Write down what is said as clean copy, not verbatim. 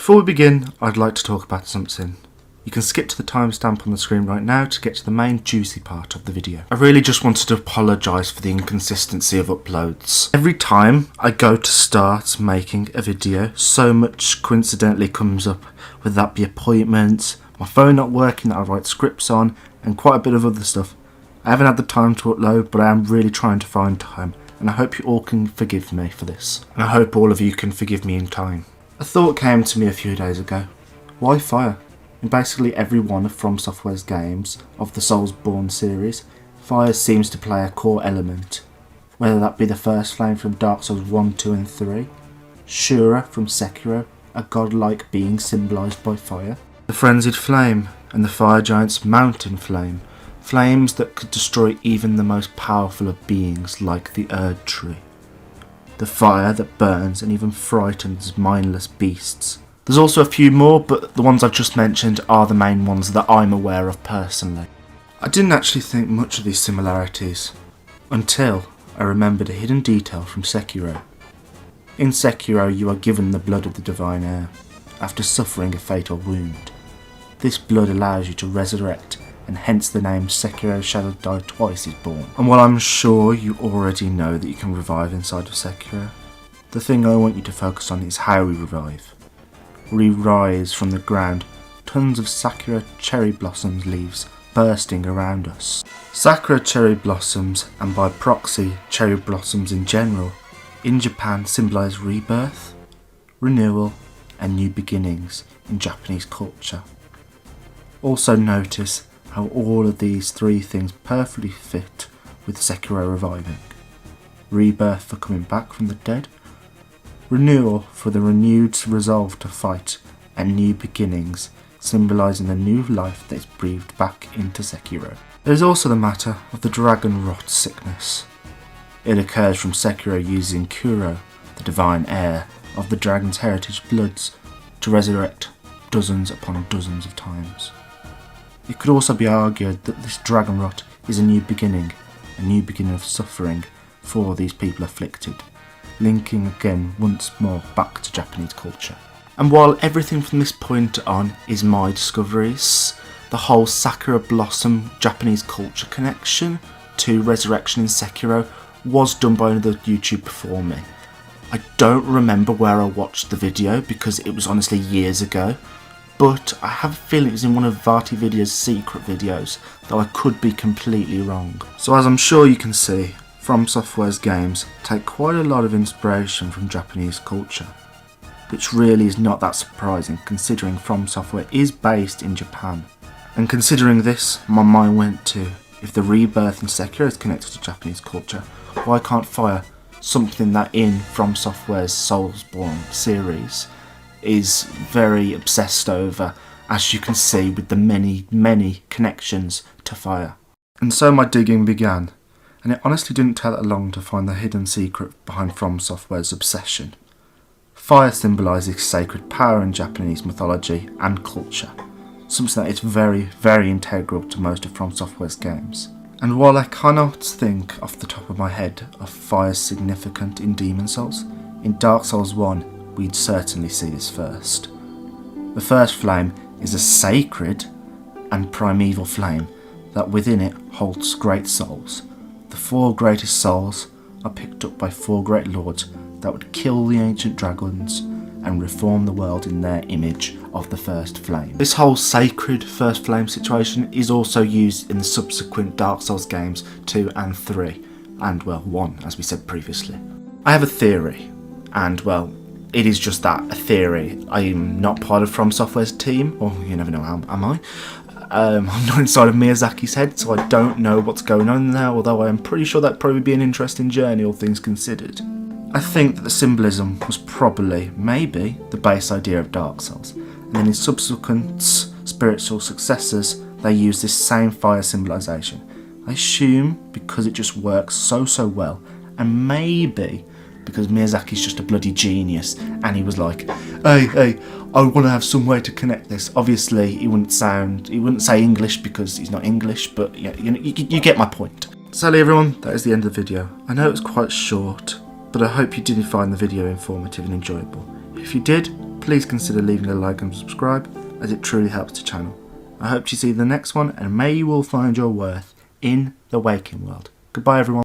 Before we begin, I'd like to talk about something. You can skip to the timestamp on the screen right now to get to the main juicy part of the video. I really just wanted to apologise for the inconsistency of uploads. Every time I go to start making a video, so much coincidentally comes up, whether that be appointments, my phone not working that I write scripts on, and quite a bit of other stuff. I haven't had the time to upload, but I am really trying to find time, and I hope you all can forgive me for this. And I hope all of you can forgive me in time. A thought came to me a few days ago. Why fire? In basically every one of FromSoftware's games of the Soulsbornes series, fire seems to play a core element, whether that be the first flame from Dark Souls 1, 2 and 3, Shura from Sekiro, a godlike being symbolised by fire, the frenzied flame and the fire giant's mountain flame, flames that could destroy even the most powerful of beings like the Erd Tree, the fire that burns and even frightens mindless beasts. There's also a few more, but the ones I've just mentioned are the main ones that I'm aware of personally. I didn't actually think much of these similarities, until I remembered a hidden detail from Sekiro. In Sekiro you are given the blood of the divine heir, after suffering a fatal wound. This blood allows you to resurrect, and hence the name Sekiro Shadow Die Twice is born. And while I'm sure you already know that you can revive inside of Sekiro, the thing I want you to focus on is how we revive. We rise from the ground, tons of Sakura cherry blossoms leaves bursting around us. Sakura cherry blossoms, and by proxy cherry blossoms in general, in Japan symbolise rebirth, renewal and new beginnings in Japanese culture. Also notice how all of these three things perfectly fit with Sekiro reviving. Rebirth for coming back from the dead, renewal for the renewed resolve to fight, and new beginnings, symbolising the new life that is breathed back into Sekiro. There is also the matter of the dragon rot sickness. It occurs from Sekiro using Kuro, the divine heir of the dragon's heritage bloods, to resurrect dozens upon dozens of times. It could also be argued that this dragon rot is a new beginning of suffering for these people afflicted, linking again once more back to Japanese culture. And while everything from this point on is my discoveries, the whole Sakura Blossom Japanese culture connection to resurrection in Sekiro was done by another YouTuber before me. I don't remember where I watched the video because it was honestly years ago, but I have a feeling it was in one of VartyVideo's secret videos, though I could be completely wrong. So as I'm sure you can see, FromSoftware's games take quite a lot of inspiration from Japanese culture, which really is not that surprising considering FromSoftware is based in Japan. And considering this, my mind went to, if the rebirth in Sekiro is connected to Japanese culture, why can't fire, something that in FromSoftware's Soulsbornes series is very obsessed over, as you can see with the many connections to fire. And so my digging began. And it honestly didn't take that long to find the hidden secret behind FromSoftware's obsession. Fire symbolises sacred power in Japanese mythology and culture, something that is very integral to most of FromSoftware's games. And while I cannot think off the top of my head of fire's significance in Demon Souls, in Dark Souls 1 we'd certainly see this first. The first flame is a sacred and primeval flame that within it holds great souls. The four greatest souls are picked up by four great lords that would kill the ancient dragons and reform the world in their image of the first flame. This whole sacred first flame situation is also used in the subsequent Dark Souls games 2 and 3, and well 1 as we said previously. I have a theory, and well it is just that, a theory. I am not part of FromSoftware's team, or you never know, am I? I'm not inside of Miyazaki's head, so I don't know what's going on there, although I am pretty sure that'd probably be an interesting journey, all things considered. I think that the symbolism was probably, maybe, the base idea of Dark Souls, and then in subsequent spiritual successors, they use this same fire symbolisation. I assume because it just works so well, and maybe because Miyazaki's just a bloody genius, and he was like, hey, I want to have some way to connect this. Obviously, he wouldn't say English because he's not English, but yeah, you get my point. Sadly everyone, that is the end of the video. I know it was quite short, but I hope you did find the video informative and enjoyable. If you did, please consider leaving a like and subscribe, as it truly helps the channel. I hope to see you in the next one, and may you all find your worth in the waking world. Goodbye everyone.